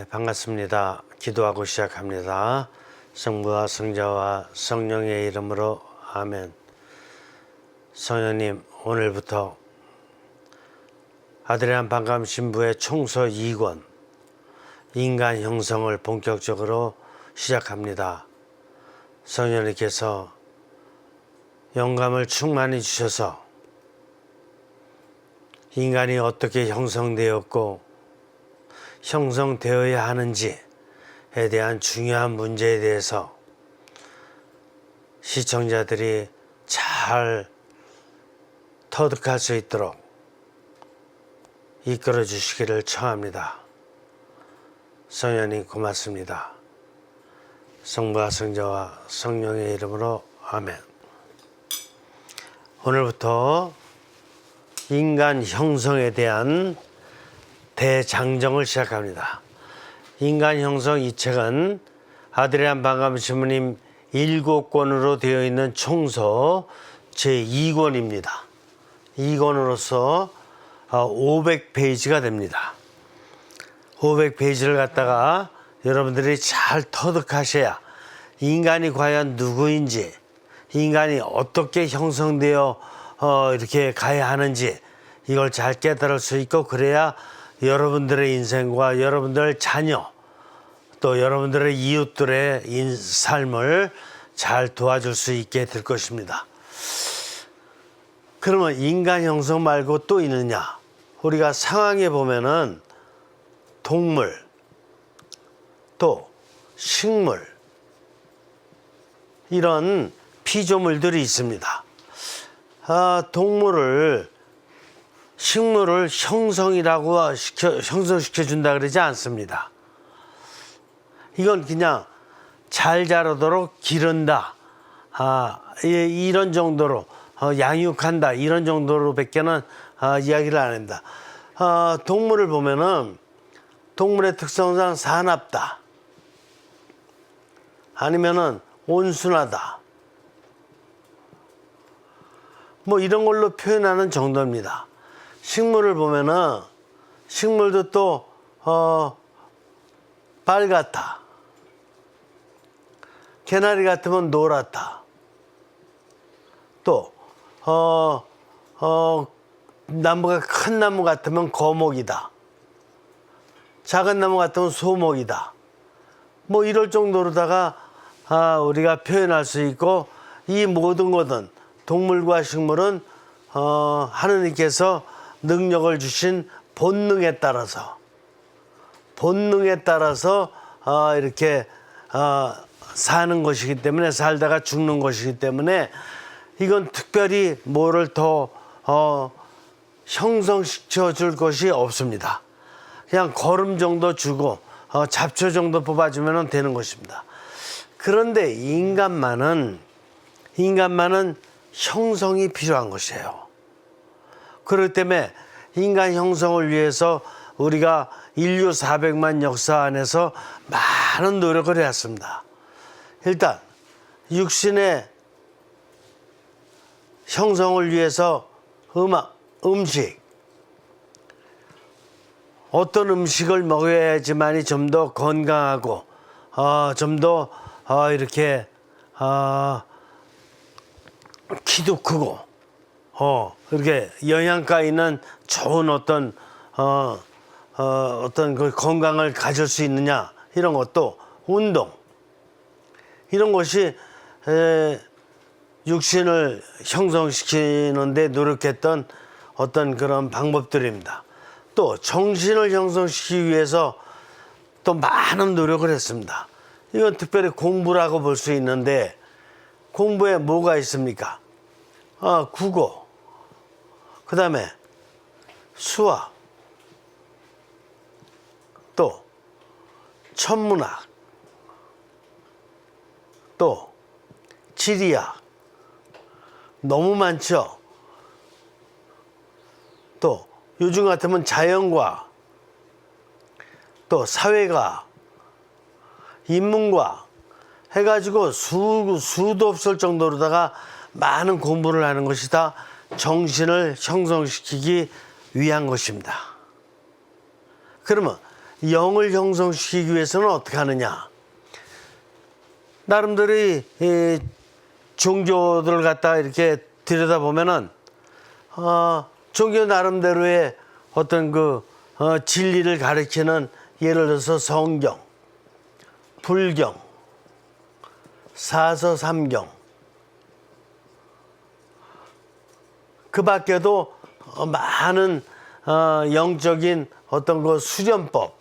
반갑습니다. 기도하고 시작합니다. 성부와 성자와 성령의 이름으로 아멘. 성령님, 오늘부터 아드리안 반감 신부의 총서 2권 인간 형성을 본격적으로 시작합니다. 성령님께서 영감을 충만히 주셔서 인간이 어떻게 형성되었고 형성되어야 하는지에 대한 중요한 문제에 대해서 시청자들이 잘 터득할 수 있도록 이끌어 주시기를 청합니다. 성령님 고맙습니다. 성부와 성자와 성령의 이름으로 아멘. 오늘부터 인간 형성에 대한 대장정을 시작합니다. 인간 형성 이 책은 아드리안 반감 신부님 7권으로 되어 있는 총서 제2권입니다. 2권으로서 500페이지가 됩니다. 500페이지를 갖다가 여러분들이 잘 터득하셔야 인간이 과연 누구인지, 인간이 어떻게 형성되어 이렇게 가야 하는지 이걸 잘 깨달을 수 있고, 그래야 여러분들의 인생과 여러분들 자녀 또 여러분들의 이웃들의 삶을 잘 도와줄 수 있게 될 것입니다. 그러면 인간 형성 말고 또 있느냐? 우리가 상황에 보면은 동물 또 식물 이런 피조물들이 있습니다. 식물을 형성시켜 준다 그러지 않습니다. 이건 그냥 잘 자라도록 기른다, 이런 정도로 양육한다, 이런 정도로밖에는 이야기를 안 합니다. 동물을 보면은 동물의 특성상 사납다, 아니면은 온순하다, 뭐 이런 걸로 표현하는 정도입니다. 식물을 보면은 식물도 또 빨갛다, 개나리 같으면 노랗다, 또 나무가 큰 나무 같으면 거목이다, 작은 나무 같으면 소목이다, 뭐 이럴 정도로다가 우리가 표현할 수 있고, 이 모든 것은 동물과 식물은 하느님께서 능력을 주신 본능에 따라서 이렇게 사는 것이기 때문에, 살다가 죽는 것이기 때문에 이건 특별히 뭐를 더 형성시켜 줄 것이 없습니다. 그냥 거름 정도 주고 잡초 정도 뽑아주면 되는 것입니다. 그런데 인간만은 형성이 필요한 것이에요. 그렇기 때문에 인간 형성을 위해서 우리가 인류 400만 역사 안에서 많은 노력을 해왔습니다. 일단 육신의 형성을 위해서 음식, 어떤 음식을 먹어야지만이 좀 더 건강하고 좀 더 이렇게 키도 크고 이렇게 영양가 있는 좋은 어떤 그 건강을 가질 수 있느냐, 이런 것도, 운동, 이런 것이 육신을 형성시키는 데 노력했던 어떤 그런 방법들입니다. 또 정신을 형성시키기 위해서 또 많은 노력을 했습니다. 이건 특별히 공부라고 볼 수 있는데, 공부에 뭐가 있습니까? 국어, 그 다음에 수학, 또 천문학, 또 지리학, 너무 많죠. 또 요즘 같으면 자연과학, 또 사회과학, 인문과학 해가지고 수도 없을 정도로다가 많은 공부를 하는 것이 다 정신을 형성시키기 위한 것입니다. 그러면 영을 형성시키기 위해서는 어떻게 하느냐. 나름대로 이 종교들을 갖다가 이렇게 들여다보면은, 종교 나름대로의 어떤 진리를 가리키는, 예를 들어서 성경, 불경, 사서삼경, 그 밖에도 많은 영적인 어떤 수련법,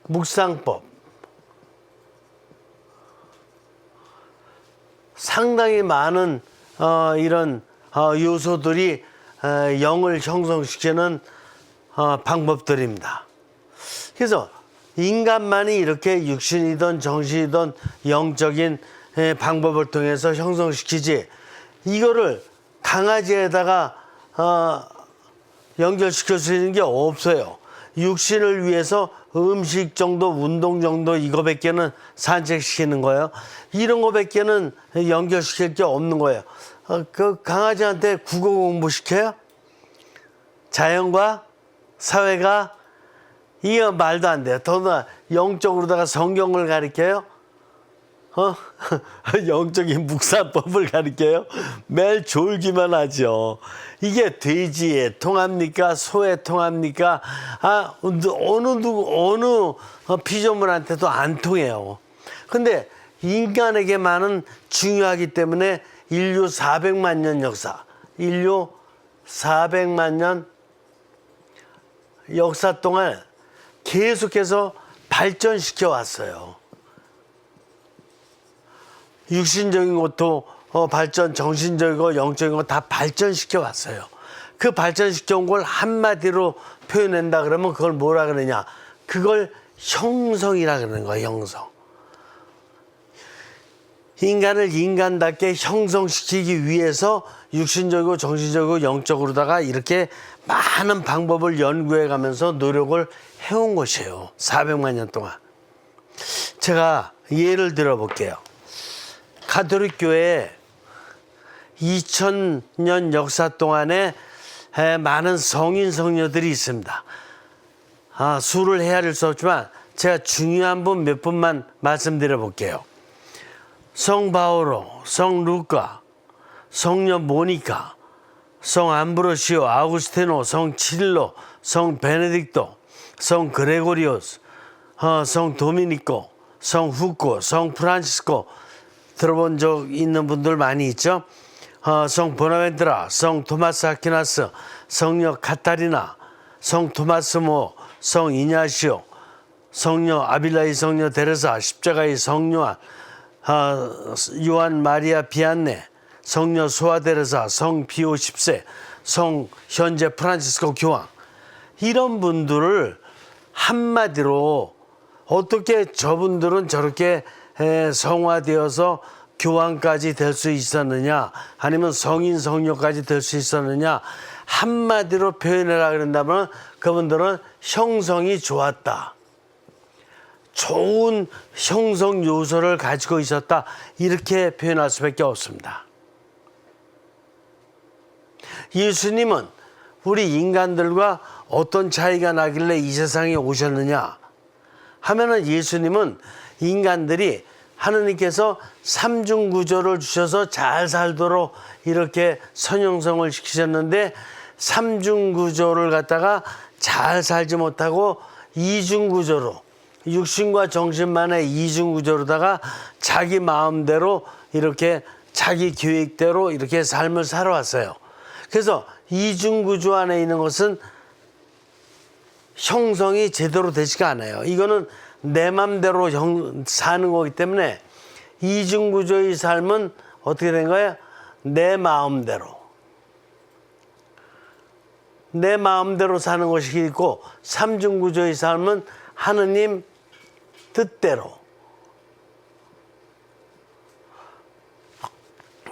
묵상법, 상당히 많은 이런 요소들이 영을 형성시키는 방법들입니다. 그래서 인간만이 이렇게 육신이든 정신이든 영적인 방법을 통해서 형성시키지, 이거를 강아지에다가 연결시킬 수 있는 게 없어요. 육신을 위해서 음식 정도, 운동 정도, 이거밖에는, 산책시키는 거예요. 이런 거밖에는 연결시킬 게 없는 거예요. 그 강아지한테 국어 공부 시켜요? 자연과 사회가, 이거 말도 안 돼요. 더구나 영적으로다가 성경을 가르쳐요? 영적인 묵상법을 가르쳐요? 매일 졸기만 하죠. 이게 돼지에 통합니까? 소에 통합니까? 어느 피조물한테도 안 통해요. 근데 인간에게만은 중요하기 때문에 인류 400만 년 역사, 인류 400만 년 역사 동안 계속해서 발전시켜 왔어요. 육신적인 것도 발전, 정신적이고 영적인 거 다 발전시켜 왔어요. 그 발전시켜 온 걸 한마디로 표현한다 그러면 그걸 뭐라 그러냐? 그걸 형성이라 그러는 거예요, 형성. 인간을 인간답게 형성시키기 위해서 육신적이고 정신적이고 영적으로다가 이렇게 많은 방법을 연구해 가면서 노력을 해온 것이에요. 400만 년 동안. 제가 예를 들어 볼게요. 가톨릭 교회에 2000년 역사 동안에 많은 성인 성녀들이 있습니다. 수를 헤아릴 수 없지만 제가 중요한 분 몇 분만 말씀드려 볼게요. 성 바오로, 성 루카, 성녀 모니카, 성 암브로시오, 아우구스티노, 성 치릴로, 성 베네딕토, 성 그레고리오스, 성 도미니코, 성 후코, 성 프란치스코, 들어본 적 있는 분들 많이 있죠? 성 보나벤트라, 성 토마스 아퀴나스, 성녀 카타리나, 성 토마스 모, 성 이냐시오, 성녀 아빌라이, 성녀 데레사, 십자가의 성요한, 요한 마리아 비안네, 성녀 소아 데레사, 성 비오 10세, 성 현재 프란치스코 교황, 이런 분들을 한마디로 어떻게 저분들은 저렇게 성화되어서 교황까지 될 수 있었느냐, 아니면 성인 성녀까지 될 수 있었느냐, 한마디로 표현해라 그런다면 그분들은 형성이 좋았다, 좋은 형성 요소를 가지고 있었다, 이렇게 표현할 수밖에 없습니다. 예수님은 우리 인간들과 어떤 차이가 나길래 이 세상에 오셨느냐 하면은, 예수님은 인간들이 하느님께서 삼중구조를 주셔서 잘 살도록 이렇게 선형성을 시키셨는데, 삼중구조를 갖다가 잘 살지 못하고 이중구조로, 육신과 정신만의 이중구조로다가 자기 마음대로 이렇게 자기 계획대로 이렇게 삶을 살아왔어요. 그래서 이중구조 안에 있는 것은 형성이 제대로 되지가 않아요. 이거는 내 맘대로 사는 거기 때문에, 이중구조의 삶은 어떻게 된 거예요? 내 마음대로 사는 것이 있고, 삼중구조의 삶은 하느님 뜻대로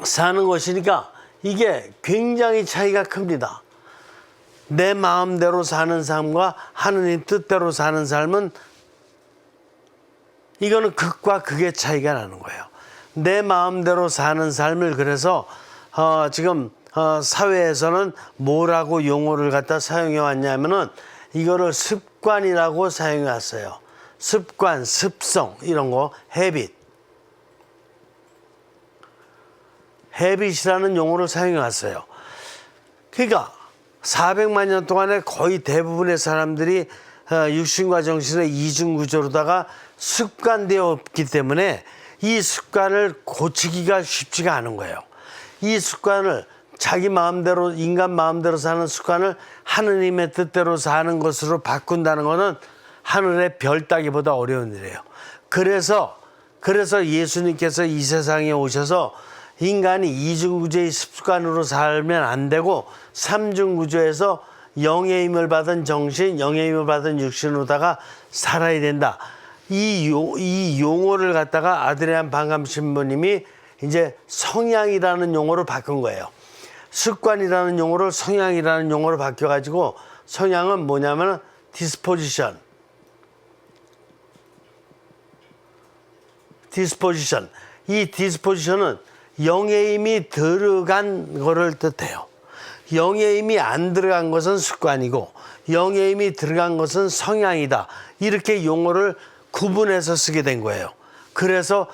사는 것이니까 이게 굉장히 차이가 큽니다. 내 마음대로 사는 삶과 하느님 뜻대로 사는 삶은, 이거는 극과 극의 차이가 나는 거예요. 내 마음대로 사는 삶을, 그래서 지금 사회에서는 뭐라고 용어를 갖다 사용해 왔냐면은 이거를 습관이라고 사용했어요. 습관, 습성 이런 거, 헤빗이라는 용어를 사용했어요. 그러니까 400만 년 동안에 거의 대부분의 사람들이 육신과 정신의 이중 구조로다가 습관되었기 때문에 이 습관을 고치기가 쉽지가 않은 거예요. 이 습관을 자기 마음대로, 인간 마음대로 사는 습관을 하느님의 뜻대로 사는 것으로 바꾼다는 것은 하늘의 별 따기보다 어려운 일이에요. 그래서 예수님께서 이 세상에 오셔서 인간이 이중구조의 습관으로 살면 안 되고 삼중구조에서 영의 힘을 받은 정신, 영의 힘을 받은 육신으로다가 살아야 된다. 이 용어를 갖다가 아드리안 방감 신부님이 이제 성향이라는 용어로 바꾼 거예요. 습관이라는 용어를 성향이라는 용어로 바뀌어가지고, 성향은 뭐냐면 디스포지션. 이 디스포지션은 영의 힘이 들어간 거를 뜻해요. 영의 힘이 안 들어간 것은 습관이고 영의 힘이 들어간 것은 성향이다. 이렇게 용어를 구분해서 쓰게 된 거예요. 그래서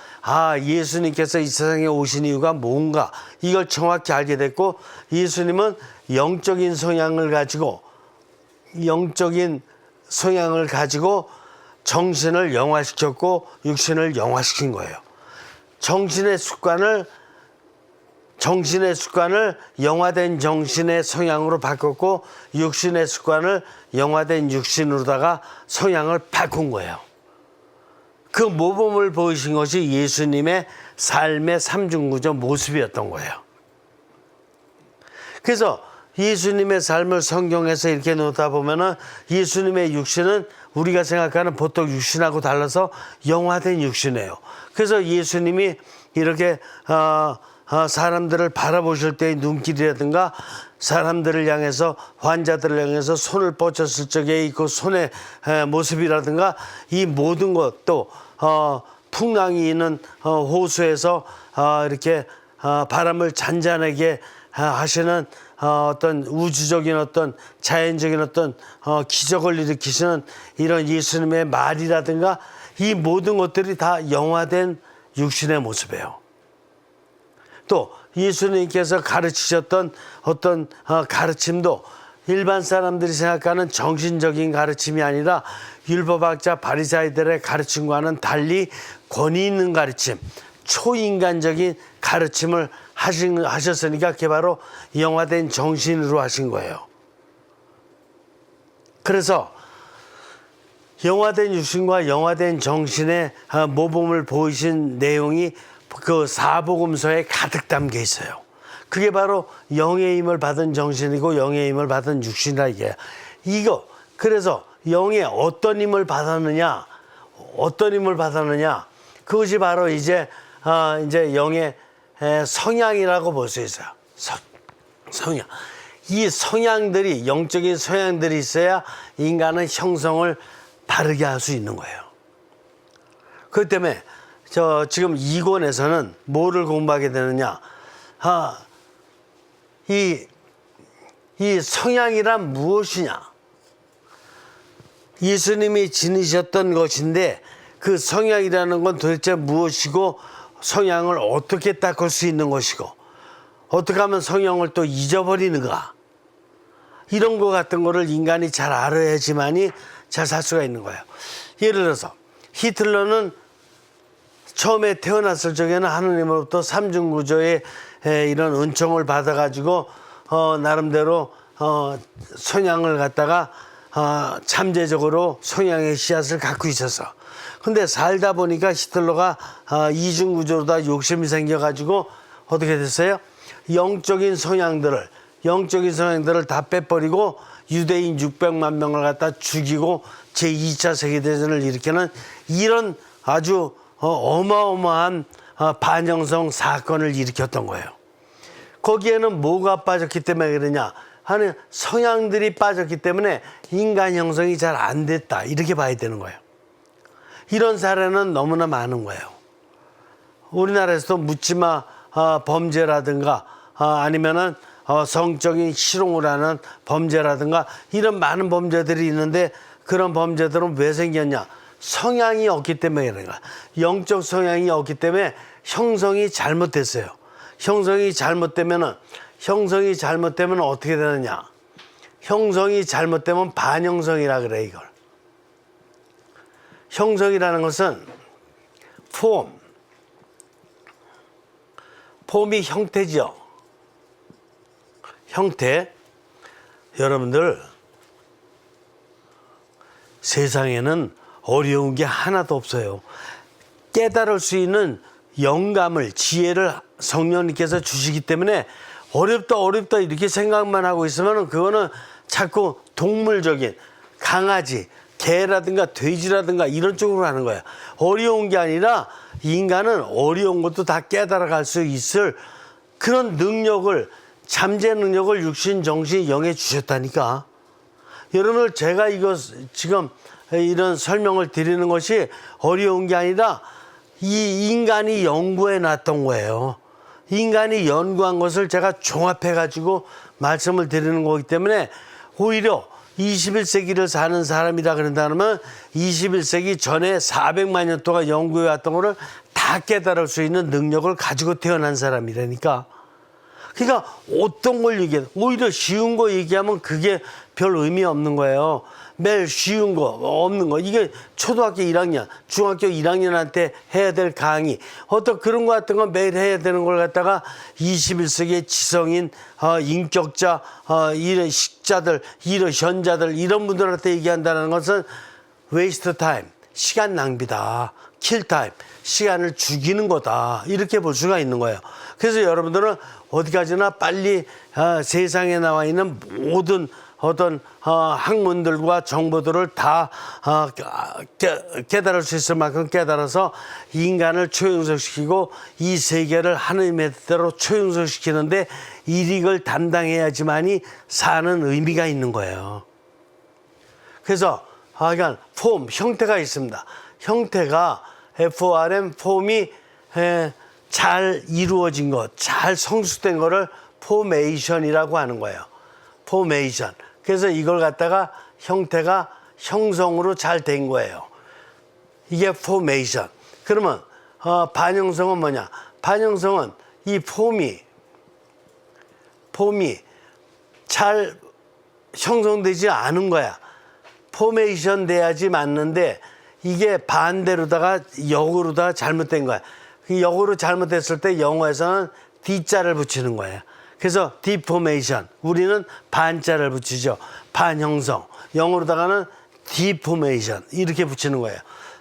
예수님께서 이 세상에 오신 이유가 뭔가 이걸 정확히 알게 됐고, 예수님은 영적인 성향을 가지고 정신을 영화시켰고 육신을 영화시킨 거예요. 정신의 습관을 영화된 정신의 성향으로 바꿨고, 육신의 습관을 영화된 육신으로다가 성향을 바꾼 거예요. 그 모범을 보이신 것이 예수님의 삶의 삼중구조 모습이었던 거예요. 그래서 예수님의 삶을 성경에서 이렇게 놓다 보면은 예수님의 육신은 우리가 생각하는 보통 육신하고 달라서 영화된 육신이에요. 그래서 예수님이 이렇게 사람들을 바라보실 때의 눈길이라든가, 사람들을 향해서, 환자들을 향해서 손을 뻗쳤을 적에 그 손의 모습이라든가, 이 모든 것도 풍랑이 있는 호수에서 이렇게 바람을 잔잔하게 하시는 어떤 우주적인 어떤 자연적인 어떤 기적을 일으키시는 이런 예수님의 말이라든가, 이 모든 것들이 다 영화된 육신의 모습이에요. 또 예수님께서 가르치셨던 어떤 가르침도 일반 사람들이 생각하는 정신적인 가르침이 아니라 율법학자 바리사이들의 가르침과는 달리 권위 있는 가르침, 초인간적인 가르침을 하셨으니까 그게 바로 영화된 정신으로 하신 거예요. 그래서 영화된 육신과 영화된 정신의 모범을 보이신 내용이 그 사복음서에 가득 담겨 있어요. 그게 바로 영의 힘을 받은 정신이고 영의 힘을 받은 육신이라 이게. 그래서 영의 어떤 힘을 받았느냐, 그것이 바로 이제 영의 성향이라고 볼 수 있어요. 성향. 이 성향들이, 영적인 성향들이 있어야 인간은 형성을 바르게 할 수 있는 거예요. 그렇기 때문에 지금 2권에서는 뭐를 공부하게 되느냐? 이 성향이란 무엇이냐? 예수님이 지니셨던 것인데 그 성향이라는 건 도대체 무엇이고, 성향을 어떻게 닦을 수 있는 것이고, 어떻게 하면 성향을 또 잊어버리는가? 이런 것 같은 거를 인간이 잘 알아야지만이 잘 살 수가 있는 거예요. 예를 들어서 히틀러는 처음에 태어났을 적에는 하느님으로부터 삼중구조의 이런 은총을 받아가지고 나름대로 성향을 갖다가 잠재적으로 성향의 씨앗을 갖고 있었어. 근데 살다 보니까 히틀러가 이중구조로다 욕심이 생겨가지고 어떻게 됐어요? 영적인 성향들을 다 빼버리고 유대인 600만 명을 갖다 죽이고 제2차 세계대전을 일으키는 이런 아주 어마어마한 반영성 사건을 일으켰던 거예요. 거기에는 뭐가 빠졌기 때문에 그러냐 하는 성향들이 빠졌기 때문에 인간 형성이 잘 안 됐다, 이렇게 봐야 되는 거예요. 이런 사례는 너무나 많은 거예요. 우리나라에서도 묻지마 범죄라든가 아니면은 성적인 실종을 하는 범죄라든가 이런 많은 범죄들이 있는데 그런 범죄들은 왜 생겼냐? 성향이 없기 때문에 그런 거야. 영적 성향이 없기 때문에 형성이 잘못됐어요. 형성이 잘못되면 어떻게 되느냐? 형성이 잘못되면 반형성이라 그래, 이걸. 형성이라는 것은 폼이 형태지요. 형태. 여러분들, 세상에는 어려운 게 하나도 없어요. 깨달을 수 있는 영감을, 지혜를 성령님께서 주시기 때문에 어렵다 이렇게 생각만 하고 있으면 그거는 자꾸 동물적인 강아지, 개라든가 돼지라든가 이런 쪽으로 하는 거예요. 어려운 게 아니라 인간은 어려운 것도 다 깨달아갈 수 있을 그런 능력을, 잠재 능력을 육신, 정신, 영에 주셨다니까. 여러분들, 제가 이거 지금 이런 설명을 드리는 것이 어려운 게 아니라 이 인간이 연구해 놨던 거예요. 인간이 연구한 것을 제가 종합해 가지고 말씀을 드리는 거기 때문에 오히려 21세기를 사는 사람이라 그런다면 21세기 전에 400만 년 동안 연구해 왔던 거를 다 깨달을 수 있는 능력을 가지고 태어난 사람이라니까. 그러니까 어떤 걸 얘기해, 오히려 쉬운 거 얘기하면 그게 별 의미 없는 거예요. 매일 쉬운 거, 없는 거. 이게 초등학교 1학년, 중학교 1학년한테 해야 될 강의, 어떤 그런 거 같은 거 매일 해야 되는 걸 갖다가 21세기의 지성인, 인격자, 이런 식자들, 이런 현자들, 이런 분들한테 얘기한다는 것은 waste time, 시간 낭비다. kill time, 시간을 죽이는 거다. 이렇게 볼 수가 있는 거예요. 그래서 여러분들은 어디까지나 빨리 세상에 나와 있는 모든 어떤 학문들과 정보들을 다 깨달을 수 있을 만큼 깨달아서 인간을 초용성시키고 이 세계를 하나님의 뜻대로 초용성시키는데 일익을 담당해야지만이 사는 의미가 있는 거예요. 그래서 그러니까 폼, 형태가 있습니다. 형태가 FORM, 폼이 잘 이루어진 것, 잘 성숙된 거를 포메이션이라고 하는 거예요. 포메이션. 그래서 이걸 갖다가 형태가 형성으로 잘 된 거예요. 이게 포메이션. 그러면 반형성은 뭐냐? 반형성은 이 폼이 잘 형성되지 않은 거야. 포메이션 돼야지 맞는데 이게 반대로다가 역으로다가 잘못된 거야. 역으로 잘못됐을 때 영어에서는 D자를 붙이는 거예요. 그래서 deformation, 우리는 반자를 붙이죠. 반형성. 영어로다가는 deformation 이렇게 붙이는 거예요.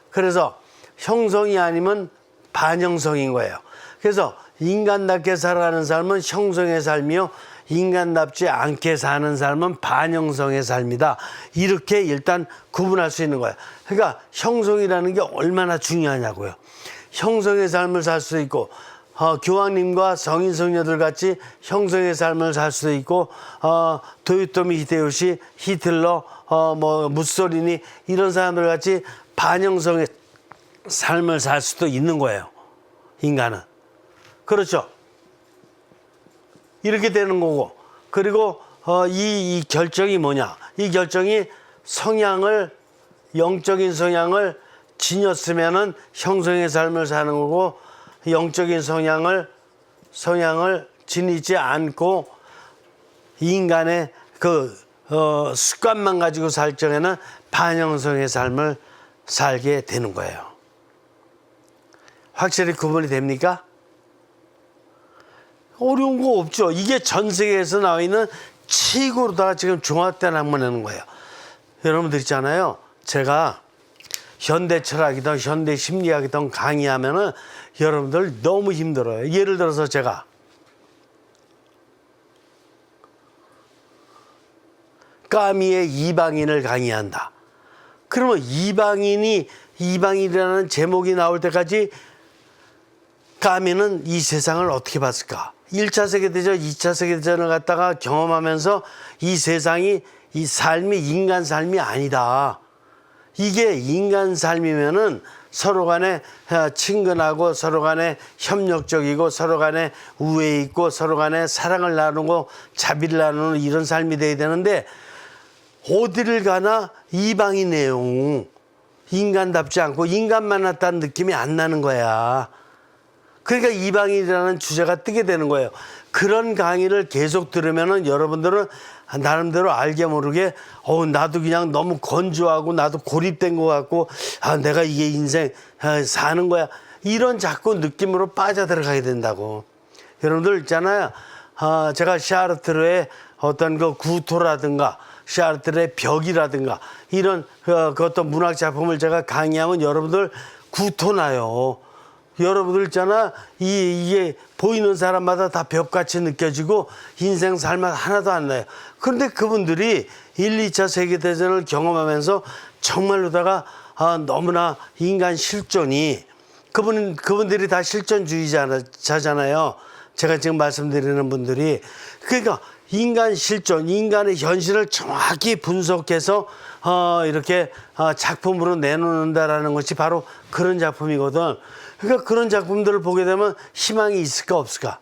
그래서 형성이 아니면 반형성인 거예요. 그래서 인간답게 살아가는 삶은 형성의 삶이요, 인간답지 않게 사는 삶은 반형성의 삶이다. 이렇게 일단 구분할 수 있는 거예요. 그러니까 형성이라는 게 얼마나 중요하냐고요. 형성의 삶을 살 수 있고 교황님과 성인 성녀들 같이 형성의 삶을 살 수도 있고 도요토미 히데요시, 히틀러, 무솔리니 이런 사람들 같이 반형성의 삶을 살 수도 있는 거예요. 인간은. 그렇죠. 이렇게 되는 거고, 그리고 이 결정이 뭐냐? 이 결정이 영적인 성향을 지녔으면은 형성의 삶을 사는 거고, 영적인 성향을 지니지 않고 인간의 습관만 가지고 살 적에는 반형성의 삶을 살게 되는 거예요. 확실히 구분이 됩니까? 어려운 거 없죠. 이게 전 세계에서 나와 있는 최고로다가 지금 종합된 학문하는 거예요. 여러분들 있잖아요. 제가 현대 철학이든 현대 심리학이든 강의하면은 여러분들 너무 힘들어요. 예를 들어서 제가 까미의 이방인을 강의한다. 그러면 이방인이라는 제목이 나올 때까지 까미는 이 세상을 어떻게 봤을까? 1차 세계대전, 2차 세계대전을 갖다가 경험하면서 이 세상이, 이 삶이 인간 삶이 아니다. 이게 인간 삶이면은 서로 간에 친근하고 서로 간에 협력적이고 서로 간에 우애 있고 서로 간에 사랑을 나누고 자비를 나누는 이런 삶이 돼야 되는데 어디를 가나 이방이네요. 인간답지 않고 인간 만났다는 느낌이 안 나는 거야. 그러니까 이방인이라는 주제가 뜨게 되는 거예요. 그런 강의를 계속 들으면은 여러분들은 나름대로 알게 모르게 나도 그냥 너무 건조하고 나도 고립된 것 같고 내가 이게 인생 사는 거야. 이런 자꾸 느낌으로 빠져들어가게 된다고. 여러분들 있잖아요. 제가 샤르트르의 어떤 그 구토라든가 샤르트르의 벽이라든가 이런 그 어떤 문학 작품을 제가 강의하면 여러분들 구토나요. 여러분들 있잖아. 이게 보이는 사람마다 다 벽같이 느껴지고 인생 삶맛 하나도 안 나요. 그런데 그분들이 1, 2차 세계대전을 경험하면서 정말로다가 너무나 인간 실존이 그분들이 다 실존주의자잖아요. 제가 지금 말씀드리는 분들이. 그러니까 인간 실존, 인간의 현실을 정확히 분석해서 이렇게 작품으로 내놓는다라는 것이 바로 그런 작품이거든. 그러니까 그런 작품들을 보게 되면 희망이 있을까 없을까?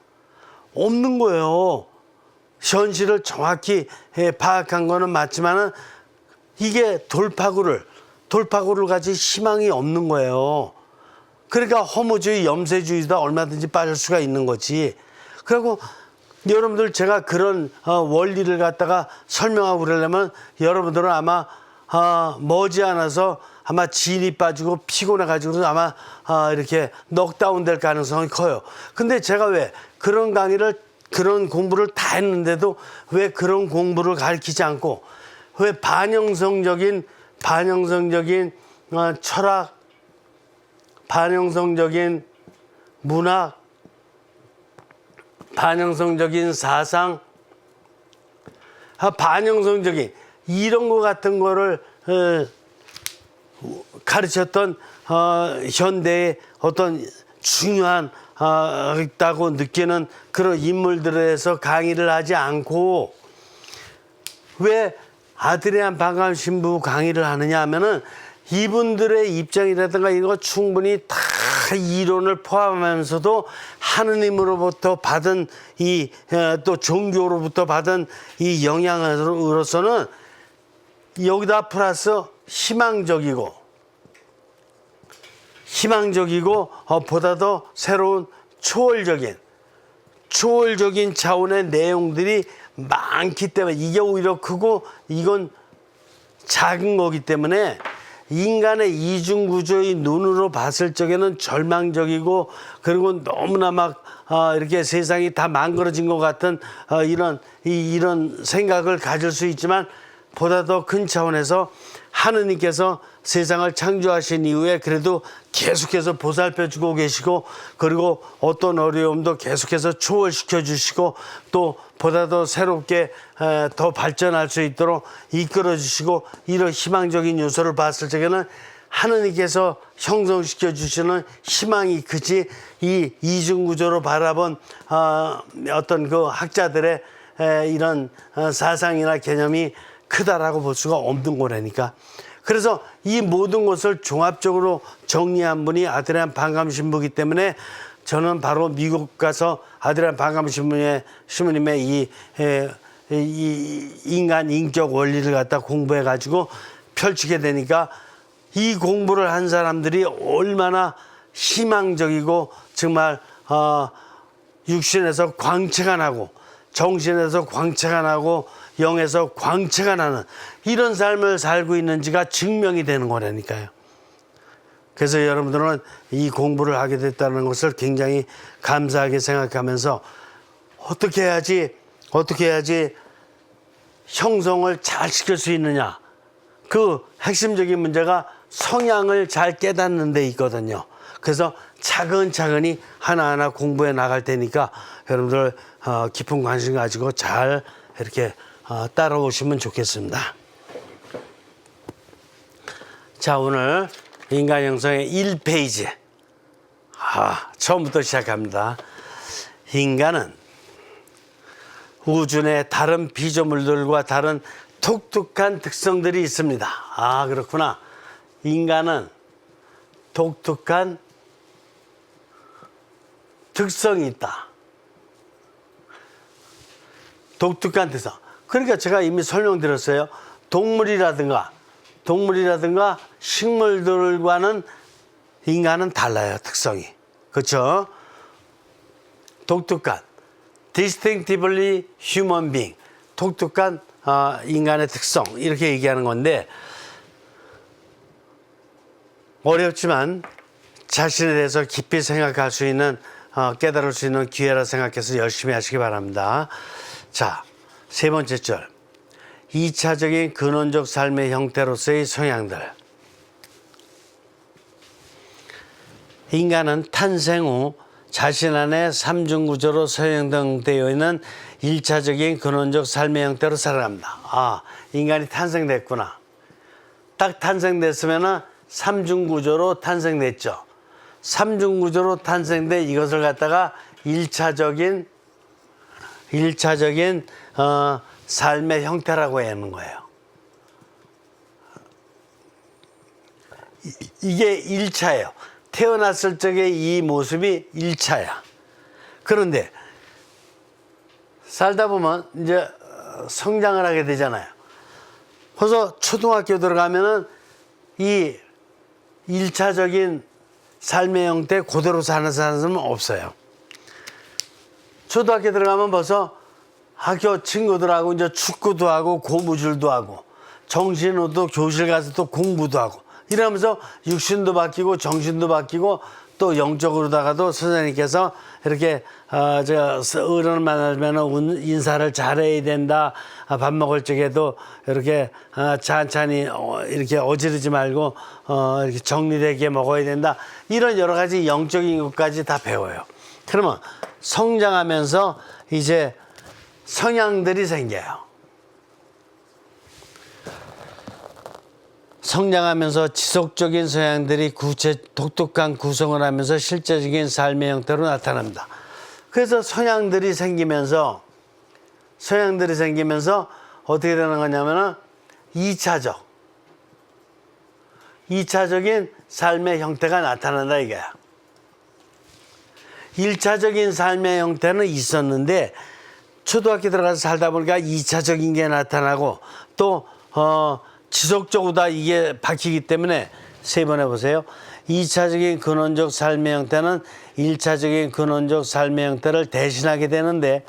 없는 거예요. 현실을 정확히 파악한 거는 맞지만은 이게 돌파구를 가질 희망이 없는 거예요. 그러니까 허무주의, 염세주의도 얼마든지 빠질 수가 있는 거지. 그리고 여러분들 제가 그런 원리를 갖다가 설명하고 그러려면 여러분들은 아마 머지않아서 아마 진이 빠지고 피곤해가지고 아마 이렇게 넉다운 될 가능성이 커요. 근데 제가 왜 그런 그런 공부를 다 했는데도 왜 그런 공부를 가르치지 않고 왜 반영성적인 철학, 반영성적인 문학, 반영성적인 사상, 반영성적인 이런 거 같은 거를 가르쳤던 현대의 어떤 중요한 있다고 느끼는 그런 인물들에서 강의를 하지 않고 왜 아드리안 방감 신부 강의를 하느냐 하면은 이분들의 입장이라든가 이런 거 충분히 다 이론을 포함하면서도 하느님으로부터 받은 또 종교로부터 받은 이 영향으로서는 여기다 플러스 희망적이고 보다 더 새로운 초월적인 차원의 내용들이 많기 때문에 이게 오히려 크고 이건 작은 거기 때문에 인간의 이중구조의 눈으로 봤을 적에는 절망적이고 그리고 너무나 막 이렇게 세상이 다 망가진 것 같은 이런 생각을 가질 수 있지만 보다 더 큰 차원에서 하느님께서 세상을 창조하신 이후에 그래도 계속해서 보살펴주고 계시고 그리고 어떤 어려움도 계속해서 초월시켜 주시고 또 보다 더 새롭게 더 발전할 수 있도록 이끌어 주시고 이런 희망적인 요소를 봤을 적에는 하느님께서 형성시켜 주시는 희망이 크지 이 이중구조로 바라본 어떤 그 학자들의 이런 사상이나 개념이 크다라고 볼 수가 없는 거라니까. 그래서 이 모든 것을 종합적으로 정리한 분이 아드리안 방감 신부이기 때문에 저는 바로 미국 가서 아드리안 방감 신부님의 이 인간 인격 원리를 갖다 공부해 가지고 펼치게 되니까 이 공부를 한 사람들이 얼마나 희망적이고 정말 육신에서 광채가 나고 정신에서 광채가 나고 영에서 광채가 나는 이런 삶을 살고 있는지가 증명이 되는 거라니까요. 그래서 여러분들은 이 공부를 하게 됐다는 것을 굉장히 감사하게 생각하면서 어떻게 해야지 형성을 잘 시킬 수 있느냐. 그 핵심적인 문제가 성향을 잘 깨닫는 데 있거든요. 그래서 차근차근히 하나하나 공부해 나갈 테니까 여러분들 깊은 관심 가지고 잘 이렇게 따라오시면 좋겠습니다. 자, 오늘 인간 형성의 1페이지. 처음부터 시작합니다. 인간은 우주 내 다른 피조물들과 다른 독특한 특성들이 있습니다. 그렇구나. 인간은 독특한 특성이 있다. 독특한 특성. 그러니까 제가 이미 설명드렸어요. 동물이라든가 식물들과는 인간은 달라요. 특성이. 그렇죠? 독특한 distinctively human being. 독특한 인간의 특성. 이렇게 얘기하는 건데 어렵지만 자신에 대해서 깊이 생각할 수 있는 깨달을 수 있는 기회라 생각해서 열심히 하시기 바랍니다. 자, 세 번째 절. 2차적인 근원적 삶의 형태로서의 성향들. 인간은 탄생 후 자신 안에 삼중구조로 서형되어 있는 1차적인 근원적 삶의 형태로 살아갑니다. 인간이 탄생됐구나. 딱 탄생됐으면은 삼중구조로 탄생됐죠. 삼중구조로 탄생돼 이것을 갖다가 1차적인 삶의 형태라고 하는 거예요. 이게 1차예요. 태어났을 적의 이 모습이 1차야. 그런데 살다 보면 이제 성장을 하게 되잖아요. 그래서 초등학교 들어가면은 이 1차적인 삶의 형태 그대로 사는 사람은 없어요. 초등학교 들어가면 벌써 학교 친구들하고 이제 축구도 하고 고무줄도 하고 정신으로도 교실 가서 또 공부도 하고 이러면서 육신도 바뀌고 정신도 바뀌고 또 영적으로다가도 선생님께서 이렇게 어른을 만나면 인사를 잘해야 된다. 밥 먹을 적에도 이렇게 찬찬히 이렇게 어지르지 말고 이렇게 정리되게 먹어야 된다. 이런 여러 가지 영적인 것까지 다 배워요. 그러면 성장하면서 이제 성향들이 생겨요. 성장하면서 지속적인 성향들이 독특한 구성을 하면서 실제적인 삶의 형태로 나타납니다. 그래서 성향들이 생기면서 어떻게 되는 거냐면은 2차적인 삶의 형태가 나타난다 이거야. 1차적인 삶의 형태는 있었는데 초등학교 들어가서 살다 보니까 2차적인 게 나타나고 또 지속적으로 다 이게 바뀌기 때문에 세 번 해보세요. 2차적인 근원적 삶의 형태는 1차적인 근원적 삶의 형태를 대신하게 되는데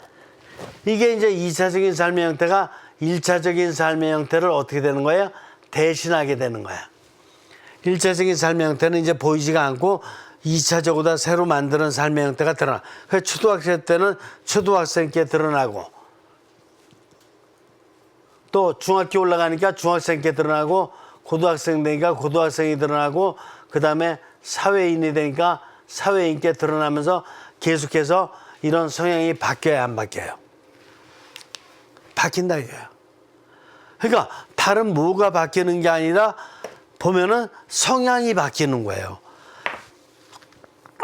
이게 이제 2차적인 삶의 형태가 1차적인 삶의 형태를 어떻게 되는 거예요? 대신하게 되는 거야. 1차적인 삶의 형태는 이제 보이지가 않고 2차적으로 다 새로 만드는 삶의 형태가 드러나. 그래서 초등학생 때는 초등학생께 드러나고 또 중학교 올라가니까 중학생께 드러나고 고등학생 되니까 고등학생이 드러나고 그 다음에 사회인이 되니까 사회인께 드러나면서 계속해서 이런 성향이 바뀌어야 안 바뀌어요? 바뀐다 이거예요. 그러니까 다른 뭐가 바뀌는 게 아니라 보면은 성향이 바뀌는 거예요.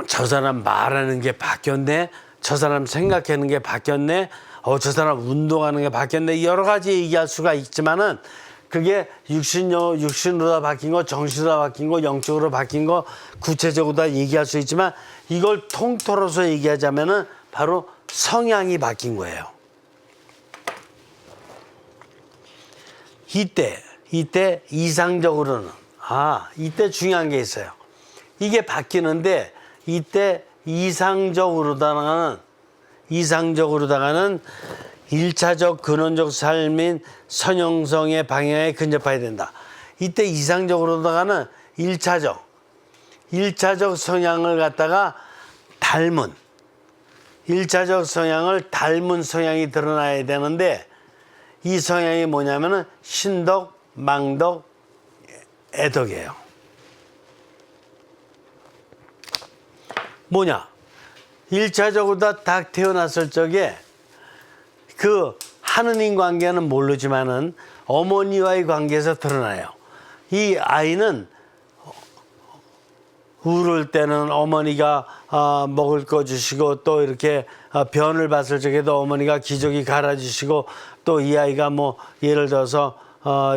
저 사람 말하는 게 바뀌었네. 저 사람 생각하는 게 바뀌었네. 저 사람 운동하는 게 바뀌었네. 여러 가지 얘기할 수가 있지만은 그게 육신으로 다 바뀐 거, 정신으로 다 바뀐 거, 영적으로 바뀐 거 구체적으로 다 얘기할 수 있지만 이걸 통틀어서 얘기하자면은 바로 성향이 바뀐 거예요. 이때 이상적으로는 이때 중요한 게 있어요. 이게 바뀌는데 이때 이상적으로다가는 1차적 근원적 삶인 선형성의 방향에 근접해야 된다. 이때 이상적으로다가는 1차적 성향을 갖다가 닮은 1차적 성향을 닮은 성향이 드러나야 되는데 이 성향이 뭐냐면은 신덕, 망덕, 애덕이에요. 뭐냐? 1차적으로 다 딱 태어났을 적에 그 하느님 관계는 모르지만은 어머니와의 관계에서 드러나요. 이 아이는 울을 때는 어머니가 먹을 거 주시고 또 이렇게 변을 봤을 적에도 어머니가 기저귀 갈아주시고 또 이 아이가 뭐 예를 들어서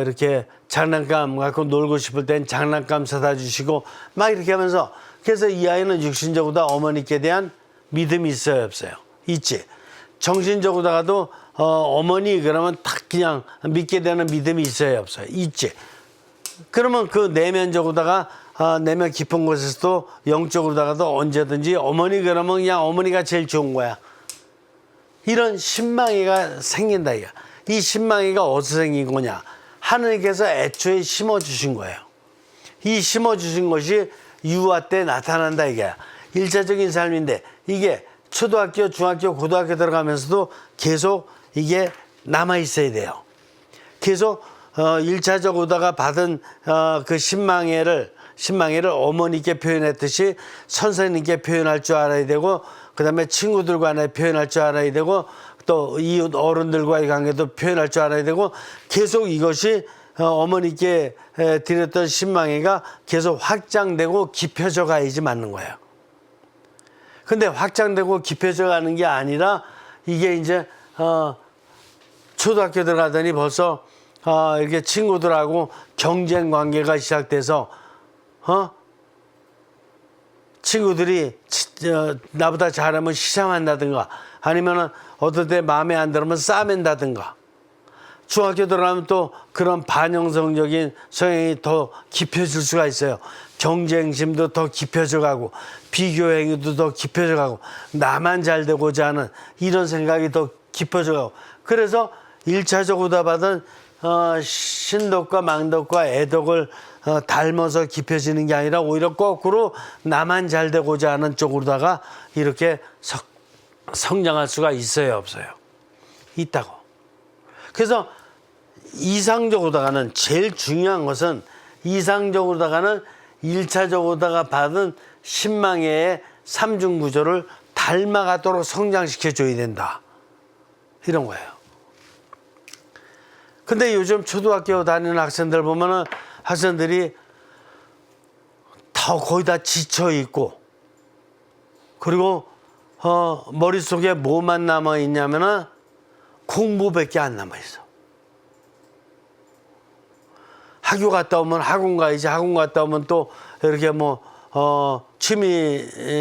이렇게 장난감 갖고 놀고 싶을 땐 장난감 사다 주시고 막 이렇게 하면서, 그래서 이 아이는 육신적으로 어머니께 대한 믿음이 있어요, 없어요? 있지. 정신적으로다가도 어머니 그러면 딱 그냥 믿게 되는 믿음이 있어요, 없어요? 있지. 그러면 그 내면적으로다가 내면 깊은 곳에서도 영적으로다가도 언제든지 어머니 그러면 그냥 어머니가 제일 좋은 거야. 이런 신망이가 생긴다 이거. 이 신망이가 어디서 생긴 거냐? 하느님께서 애초에 심어주신 거예요. 이 심어주신 것이 유아 때 나타난다 이게. 일차적인 삶인데 이게 초등학교, 중학교, 고등학교 들어가면서도 계속 이게 남아 있어야 돼요. 계속 1차적으로다가 받은 그 신망회를 어머니께 표현했듯이 선생님께 표현할 줄 알아야 되고, 그 다음에 친구들 간에 표현할 줄 알아야 되고, 또 이웃 어른들과의 관계도 표현할 줄 알아야 되고, 계속 이것이 어머니께 드렸던 신망회가 계속 확장되고 깊어져 가야지 맞는 거예요. 근데 확장되고 깊어져 가는 게 아니라 이게 이제 초등학교 들어가더니 벌써 이렇게 친구들하고 경쟁 관계가 시작돼서 친구들이 나보다 잘하면 시sam한다든가 아니면은 어떨 때 마음에 안 들으면 싸맨다든가, 중학교 들어가면 또 그런 반영성적인 성향이 더 깊어질 수가 있어요. 경쟁심도 더 깊어져 가고 비교 행위도 더 깊어져 가고 나만 잘 되고자 하는 이런 생각이 더 깊어져 가고, 그래서 1차적으로 다 받은 신덕과 망덕과 애덕을 닮아서 깊어지는 게 아니라 오히려 거꾸로 나만 잘 되고자 하는 쪽으로다가 이렇게 성장할 수가 있어요, 없어요? 있다고. 그래서 이상적으로다가는 제일 중요한 것은 이상적으로다가는 1차적으로다가 받은 신망의 삼중 구조를 닮아가도록 성장시켜 줘야 된다. 이런 거예요. 근데 요즘 초등학교 다니는 학생들 보면은 학생들이 다 거의 다 지쳐 있고, 그리고 머릿속에 뭐만 남아 있냐면은 공부밖에 안 남아 있어. 학교 갔다 오면 학원 가야지, 학원 갔다 오면 또 이렇게 취미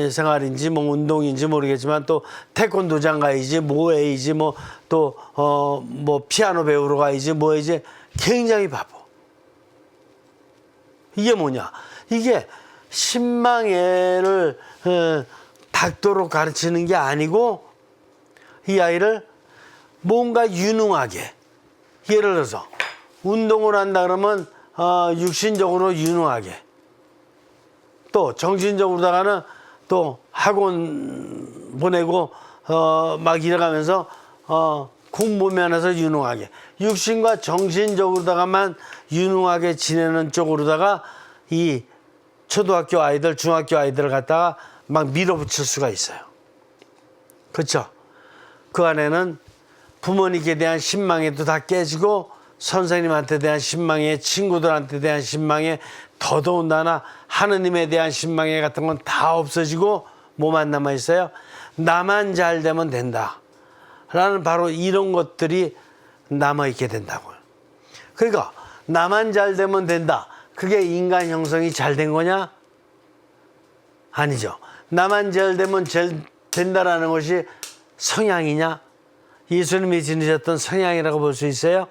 생활인지 운동인지 모르겠지만 또 태권도장 가야지, 뭐 해야지, 또 피아노 배우러 가야지, 뭐 해야지. 굉장히 바빠. 이게 뭐냐? 이게 신망회를 닦도록 가르치는 게 아니고 이 아이를 뭔가 유능하게, 예를 들어서 운동을 한다 그러면 육신적으로 유능하게, 또 정신적으로다가는 또 학원 보내고 막 이래가면서 공부 면에서 유능하게, 육신과 정신적으로다가만 유능하게 지내는 쪽으로다가 이 초등학교 아이들, 중학교 아이들을 갖다가 막 밀어붙일 수가 있어요. 그렇죠? 그 안에는 부모님께 대한 신망에도 다 깨지고, 선생님한테 대한 신망에, 친구들한테 대한 신망에, 더더군다나 하느님에 대한 신망에 같은 건 다 없어지고 뭐만 남아 있어요? 나만 잘 되면 된다 라는 바로 이런 것들이 남아 있게 된다고요. 그러니까 나만 잘 되면 된다, 그게 인간 형성이 잘 된 거냐? 아니죠. 나만 잘 되면 잘 된다라는 것이 성향이냐? 예수님이 지니셨던 성향이라고 볼 수 있어요?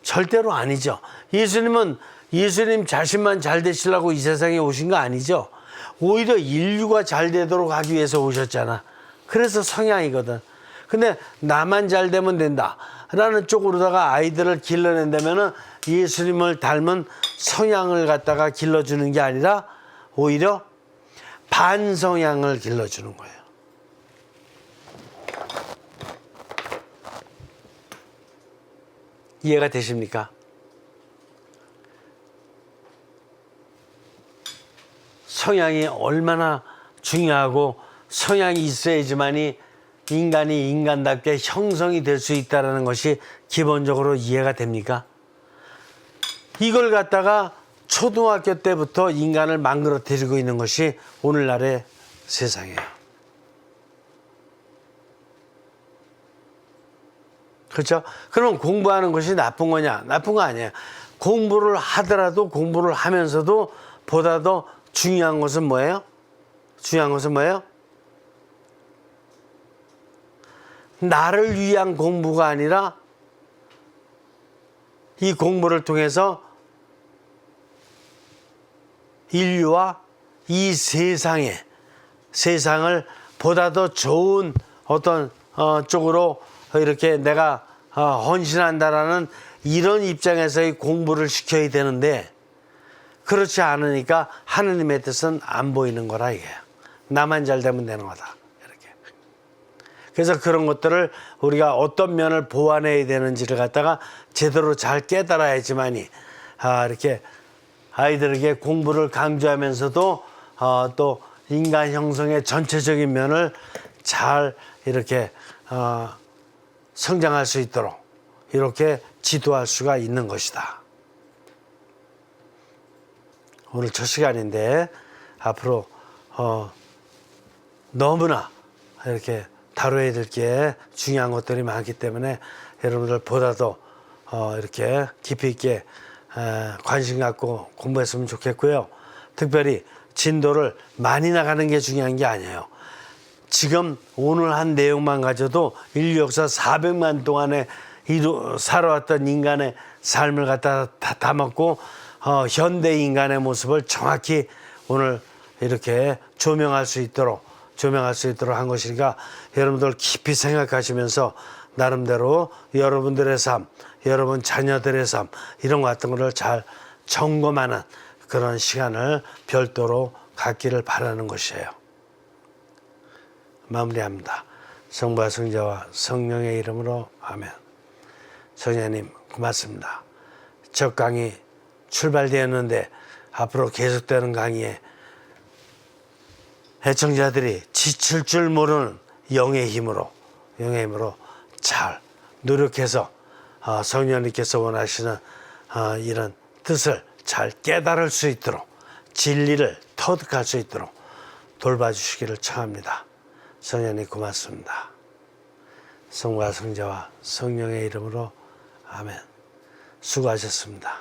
절대로 아니죠. 예수님은 예수님 자신만 잘 되시려고 이 세상에 오신 거 아니죠. 오히려 인류가 잘 되도록 하기 위해서 오셨잖아. 그래서 성향이거든. 근데 나만 잘 되면 된다 라는 쪽으로다가 아이들을 길러낸다면은 예수님을 닮은 성향을 갖다가 길러주는 게 아니라 오히려 반성향을 길러주는 거예요. 이해가 되십니까? 성향이 얼마나 중요하고 성향이 있어야지만이 인간이 인간답게 형성이 될 수 있다는 것이 기본적으로 이해가 됩니까? 이걸 갖다가 초등학교 때부터 인간을 망가뜨리고 있는 것이 오늘날의 세상이에요. 그렇죠? 그럼 공부하는 것이 나쁜 거냐? 나쁜 거 아니에요. 공부를 하더라도 공부를 하면서도 보다 더 중요한 것은 뭐예요? 중요한 것은 뭐예요? 나를 위한 공부가 아니라 이 공부를 통해서 인류와 이 세상을 보다 더 좋은 어떤 쪽으로 이렇게 내가 헌신한다라는 이런 입장에서의 공부를 시켜야 되는데, 그렇지 않으니까 하느님의 뜻은 안 보이는 거라 이게요. 나만 잘 되면 되는 거다. 이렇게. 그래서 그런 것들을 우리가 어떤 면을 보완해야 되는지를 갖다가 제대로 잘 깨달아야지만이 이렇게 아이들에게 공부를 강조하면서도 또 인간 형성의 전체적인 면을 잘 이렇게 성장할 수 있도록 이렇게 지도할 수가 있는 것이다. 오늘 첫 시간인데 앞으로 너무나 이렇게 다뤄야 될 게 중요한 것들이 많기 때문에 여러분들 보다 더 이렇게 깊이 있게 관심 갖고 공부했으면 좋겠고요. 특별히 진도를 많이 나가는 게 중요한 게 아니에요. 지금 오늘 한 내용만 가져도 인류 역사 400만 동안에 살아왔던 인간의 삶을 갖다 다 담았고 현대 인간의 모습을 정확히 오늘 이렇게 조명할 수 있도록 한 것이니까 여러분들 깊이 생각하시면서 나름대로 여러분들의 삶, 여러분 자녀들의 삶 이런 것 같은 거를 잘 점검하는 그런 시간을 별도로 갖기를 바라는 것이에요. 마무리합니다. 성부와 성자와 성령의 이름으로 아멘. 성령님 고맙습니다. 첫 강의 출발되었는데 앞으로 계속되는 강의에 애청자들이 지칠 줄 모르는 영의 힘으로 잘 노력해서 성령님께서 원하시는 이런 뜻을 잘 깨달을 수 있도록 진리를 터득할 수 있도록 돌봐주시기를 청합니다. 성령님 고맙습니다. 성과 성자와 성령의 이름으로 아멘. 수고하셨습니다.